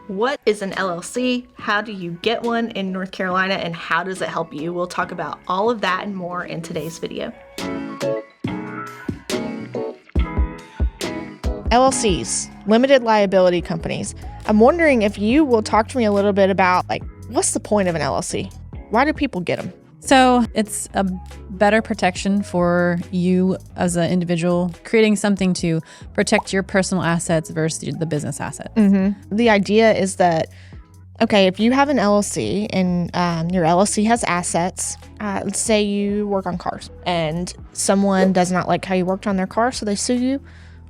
What is an LLC? How do you get one in North Carolina, and how does it help you? We'll talk about all of that and more in today's video. LLCs, limited liability companies. I'm wondering if you will talk to me a little bit about, what's the point of an LLC? Why do people get them? So it's a better protection for you as an individual, creating something to protect your personal assets versus the business assets. Mm-hmm. The idea is that, okay, if you have an LLC and your LLC has assets, let's say you work on cars and someone does not like how you worked on their car, so they sue you.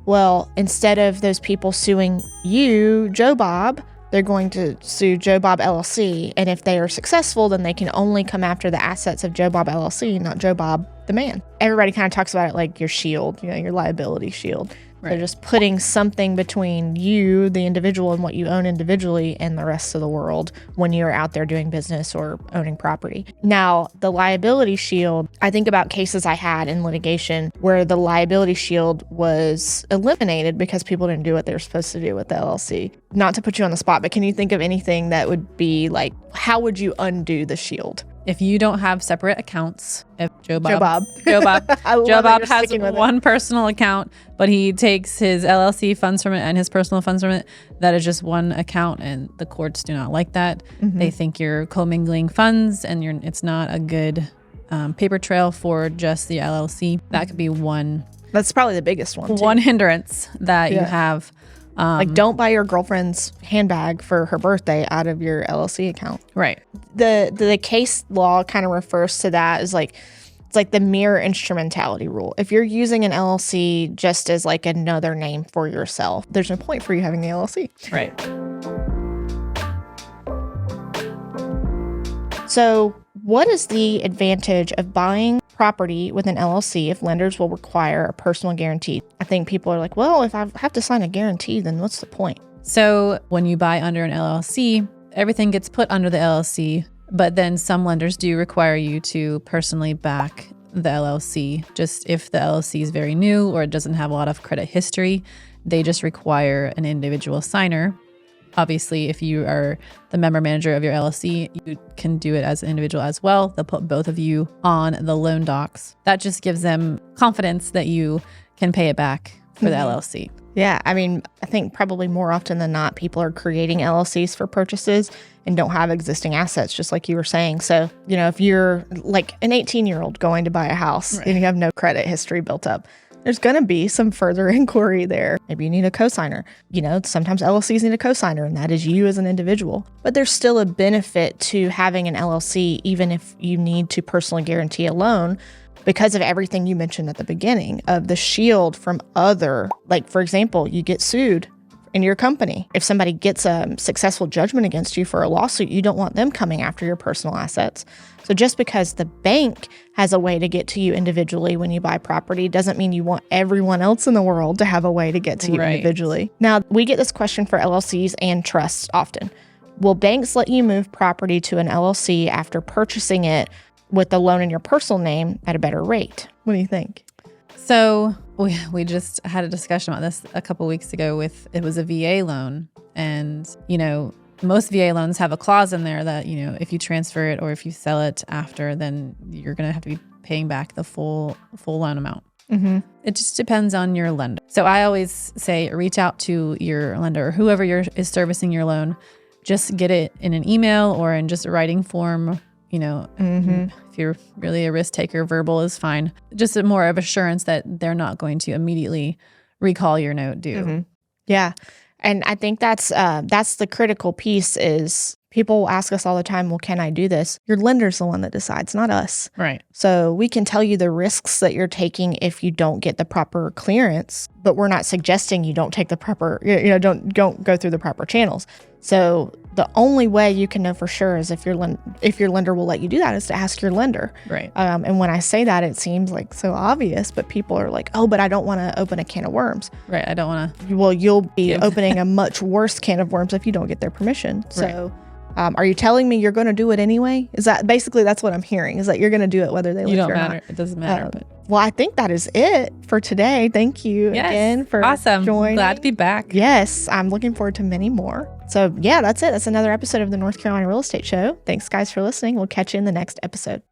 Well, instead of those people suing you, Joe Bob, they're going to sue Joe Bob LLC. And if they are successful, then they can only come after the assets of Joe Bob LLC, not Joe Bob the man. Everybody kind of talks about it like your shield, your liability shield. Right. They're just putting something between you, the individual, and what you own individually and the rest of the world when you're out there doing business or owning property. Now, the liability shield, I think about cases I had in litigation where the liability shield was eliminated because people didn't do what they were supposed to do with the LLC. Not to put you on the spot, but can you think of anything that would be how would you undo the shield? If you don't have separate accounts, if Joe Bob has one personal account, but he takes his LLC funds from it and his personal funds from it, that is just one account, and the courts do not like that. Mm-hmm. They think you're commingling funds, and it's not a good paper trail for just the LLC. That could be one. That's probably the biggest one, too. One hindrance that you have. Don't buy your girlfriend's handbag for her birthday out of your LLC account. Right. The case law kind of refers to that as it's like the mere instrumentality rule. If you're using an LLC just as another name for yourself, there's no point for you having the LLC. Right. So what is the advantage of buying property with an LLC if lenders will require a personal guarantee? I think people are like, well, if I have to sign a guarantee, then what's the point? So when you buy under an LLC, everything gets put under the LLC, but then some lenders do require you to personally back the LLC. Just if the LLC is very new or it doesn't have a lot of credit history, they just require an individual signer. Obviously, if you are the member manager of your LLC, you can do it as an individual as well. They'll put both of you on the loan docs. That just gives them confidence that you can pay it back for the LLC. Yeah, I think probably more often than not, people are creating LLCs for purchases and don't have existing assets, just like you were saying. So, if you're like an 18-year-old going to buy a house and you have no credit history built up, there's going to be some further inquiry there. Maybe you need a cosigner. Sometimes LLCs need a cosigner, and that is you as an individual. But there's still a benefit to having an LLC, even if you need to personally guarantee a loan, because of everything you mentioned at the beginning of the shield from other, for example, you get sued in your company. If somebody gets a successful judgment against you for a lawsuit, you don't want them coming after your personal assets. So just because the bank has a way to get to you individually when you buy property doesn't mean you want everyone else in the world to have a way to get to you individually. Now, we get this question for LLCs and trusts often. Will banks let you move property to an LLC after purchasing it with the loan in your personal name at a better rate? What do you think? So we just had a discussion about this a couple weeks ago it was a VA loan. And, most VA loans have a clause in there that, if you transfer it or if you sell it after, then you're going to have to be paying back the full loan amount. Mm-hmm. It just depends on your lender. So I always say reach out to your lender or whoever is servicing your loan. Just get it in an email or in just a writing form. If you're really a risk taker, verbal is fine. Just more of assurance that they're not going to immediately recall your note due. Mm-hmm. Yeah. And I think that's the critical piece is people will ask us all the time, well, can I do this? Your lender's the one that decides, not us. Right. So we can tell you the risks that you're taking if you don't get the proper clearance, but we're not suggesting you don't take the proper, don't go through the proper channels. So the only way you can know for sure is if your lender will let you do that is to ask your lender. Right. And when I say that, it seems so obvious, but people are like, oh, but I don't want to open a can of worms. Right. I don't want to. Well, you'll be opening a much worse can of worms if you don't get their permission. So are you telling me you're going to do it anyway? Is that basically that's what I'm hearing is that you're going to do it whether they let you or not? It doesn't matter. Well, I think that is it for today. Thank you again for joining. Glad to be back. Yes, I'm looking forward to many more. So yeah, that's it. That's another episode of the North Carolina Real Estate Show. Thanks guys for listening. We'll catch you in the next episode.